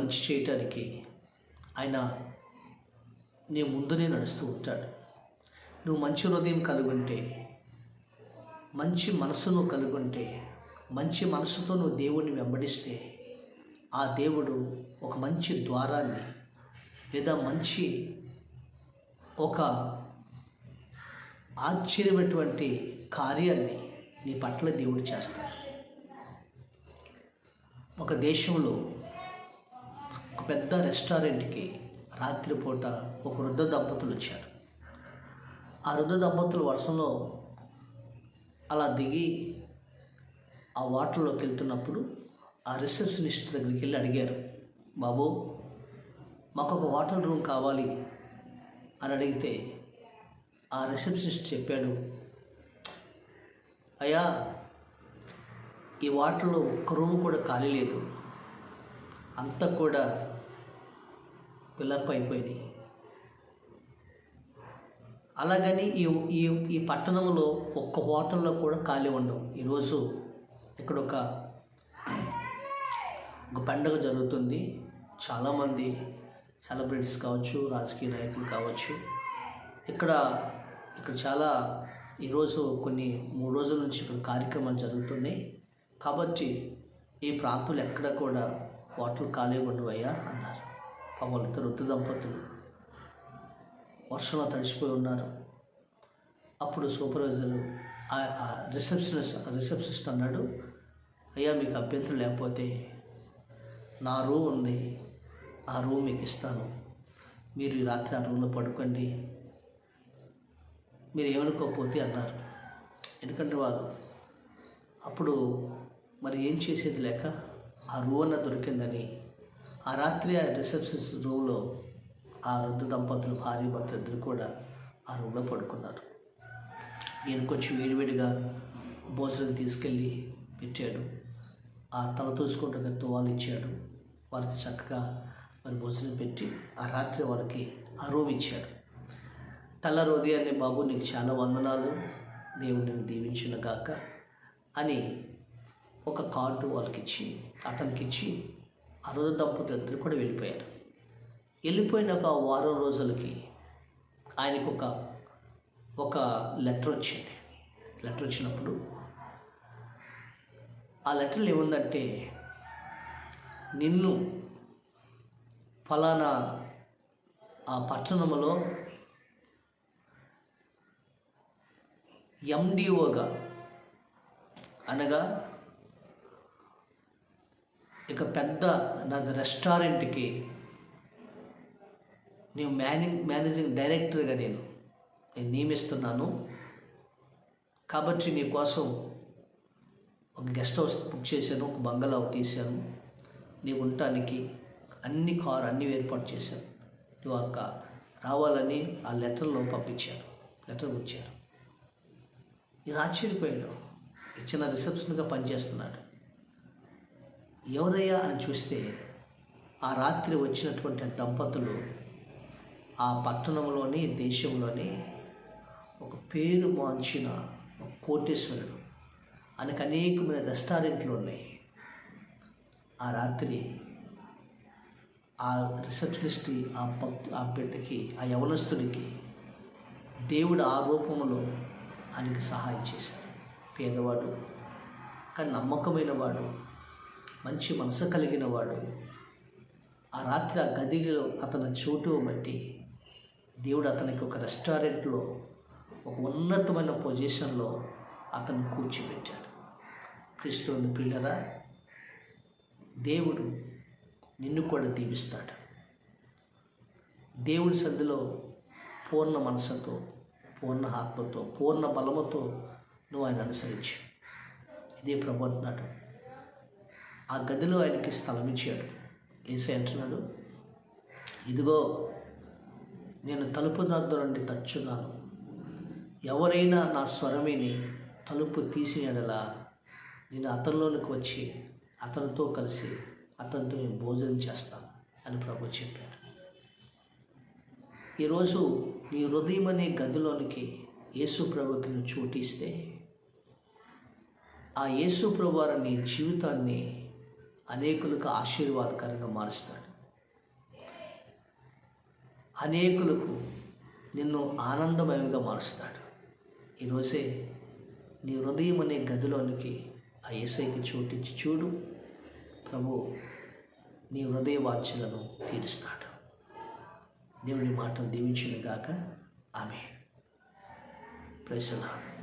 మంచి చేయటానికి ఆయన నీ ముందునే నడుస్తూ ఉంటాడు. నువ్వు మంచి హృదయం కలుగుంటే, మంచి మనసును కలుగుంటే, మంచి మనసుతో నువ్వు దేవుణ్ణి వెంబడిస్తే ఆ దేవుడు ఒక మంచి ద్వారాన్ని లేదా మంచి ఒక ఆశ్చర్యమైనటువంటి కార్యాన్ని నీ పట్ల దేవుడు చేస్తాడు. ఒక దేశంలో ఒక పెద్ద రెస్టారెంట్కి రాత్రిపూట ఒక వృద్ధ దంపతులు వచ్చారు. ఆ వృద్ధ దంపతులు వర్షంలో అలా దిగి ఆ వాటర్లోకి వెళ్తున్నప్పుడు ఆ రిసెప్షనిస్ట్ దగ్గరికి వెళ్ళి అడిగారు, బాబు మాకు ఒక వాటర్ రూమ్ కావాలి అని అడిగితే ఆ రిసెప్షనిస్ట్ చెప్పాడు, అయ్యా ఈ వాటర్లో ఒక్క రూమ్ కూడా ఖాళీ లేదు, అంతా కూడా పిల్లర్పు అయిపోయినాయి. అలాగని ఈ ఈ ఈ పట్టణంలో ఒక్క హోటల్లో కూడా ఖాళీ ఉండవు. ఈరోజు ఇక్కడ ఒక పండుగ జరుగుతుంది. చాలామంది సెలబ్రిటీస్ కావచ్చు, రాజకీయ నాయకులు కావచ్చు, ఇక్కడ చాలా ఈరోజు కొన్ని 3 రోజుల నుంచి ఇక్కడ కార్యక్రమాలు జరుగుతున్నాయి. కాబట్టి ఈ ప్రాంతంలో ఎక్కడ కూడా హోటల్ ఖాళీ ఉండవయ్యా అన్నారు. పాపం ఇద్దరు వృద్ధ దంపతులు వర్షంలో తడిసిపోయి ఉన్నారు. అప్పుడు సూపర్వైజర్ రిసెప్షనిస్ట్ అన్నాడు, అయ్యా మీకు అభ్యంతరం లేకపోతే నా రూమ్ ఉంది, ఆ రూమ్ మీకు ఇస్తాను, మీరు ఈ రాత్రి ఆ రూమ్లో పడుకోండి, మీరు ఏమనుకోకపోతే అన్నారు. ఎందుకంటే వాళ్ళు అప్పుడు మరి ఏం చేసేది లేక ఆ రూమ్ అన్న దొరికిందని ఆ రాత్రి ఆ రిసెప్షనిస్ట్ రూమ్లో ఆ వృద్ధ దంపతులు భార్య భర్త ఇద్దరు కూడా ఆ రూమ్లో పడుకున్నారు. ఈయన కొంచెం వేడివేడిగా భోజనం తీసుకెళ్ళి పెట్టాడు. ఆ తల తోసుకుంటున్న తువాలు ఇచ్చాడు. వాళ్ళకి చక్కగా మరి భోజనం పెట్టి ఆ రాత్రి వాళ్ళకి ఆ రూమ్ ఇచ్చాడు. తెల్లారి ఉదయాన్నే, బాబు నీకు చాలా వందనాలు, దేవుడిని దీవించును గాక అని ఒక కార్డు అతనికి ఇచ్చి ఆ రోజు దంపతులు ఇద్దరు కూడా వెళ్ళిపోయారు. వెళ్ళిపోయిన ఒక వారం రోజులకి ఆయనకు ఒక లెటర్ వచ్చింది. లెటర్ వచ్చినప్పుడు ఆ లెటర్లో ఏముందంటే, నిన్ను ఫలానా ఆ పట్టణంలో ఎండిఓగా, అనగా ఇక పెద్ద రెస్టారెంట్కి నేను మేనేజింగ్ డైరెక్టర్గా నేను నియమిస్తున్నాను. కాబట్టి నీ కోసం ఒక గెస్ట్ హౌస్ బుక్ చేశాను, ఒక బంగళా తీశాను, నీవు ఉండటానికి అన్ని ఏర్పాటు చేశాను, నువ్వు రావాలని ఆ లెటర్లో లెటర్ వచ్చారు. నేను ఆశ్చర్యపోయాడు. చిన్న రిసెప్షన్గా పనిచేస్తున్నాడు. ఎవరయ్యా అని చూస్తే ఆ రాత్రి వచ్చినటువంటి దంపతులు ఆ పట్టణంలోని దేశంలోని ఒక పేరు మార్చిన ఒక కోటేశ్వరుడు. ఆయనకు అనేకమైన రెస్టారెంట్లు ఉన్నాయి. ఆ రాత్రి ఆ రిసెప్షనిస్ట్ ఆ బిడ్డకి, ఆ యవనస్తుడికి దేవుడు ఆ రూపంలో ఆయనకి సహాయం చేశాడు. పేదవాడు కానీ నమ్మకమైన వాడు, మంచి మనసు కలిగిన వాడు. ఆ రాత్రి ఆ గదిలో అతని చోటు బట్టి దేవుడు అతనికి ఒక రెస్టారెంట్లో ఒక ఉన్నతమైన పొజిషన్లో అతను కూర్చోబెట్టాడు. క్రీస్తునందు ప్రియులారా, దేవుడు నిన్ను కూడా దీవిస్తాడు. దేవుడి సన్నిధిలో పూర్ణ మనసుతో, పూర్ణ ఆత్మతో, పూర్ణ బలముతో నువ్వు ఆయన అనుసరించు. ఇదే ప్రభు అంటున్నాడు. ఆ గదిలో ఆయనకి స్థలం ఇచ్చాడు. యేసయ్య అంటున్నాడు, ఇదిగో నేను తలుపు వద్ద నుండి తచ్చున్నాను, ఎవరైనా నా స్వరమేని తలుపు తీసిన యెడల నేను అతనిలోనికి వచ్చి అతనితో కలిసి అతనితో నేను భోజనం చేస్తాను అని ప్రభు చెప్పాడు. ఈరోజు నీ హృదయం అనే గదిలోనికి యేసు ప్రభుకి నువ్వు చోటిస్తే ఆ యేసు ప్రభు నీ జీవితాన్ని అనేకులకు ఆశీర్వాదకరంగా మారుస్తాడు. అనేకులకు నిన్ను ఆనందమయంగా మారుస్తాడు. ఈరోజే నీ హృదయం అనే గదిలోనికి ఆ యేసయ్యకి చోటించి చూడు. ప్రభు నీ హృదయ వాంఛలను తీరుస్తాడు. దేవుని మాటలు దీవించును గాక. ఆమేన్. Praise the lord.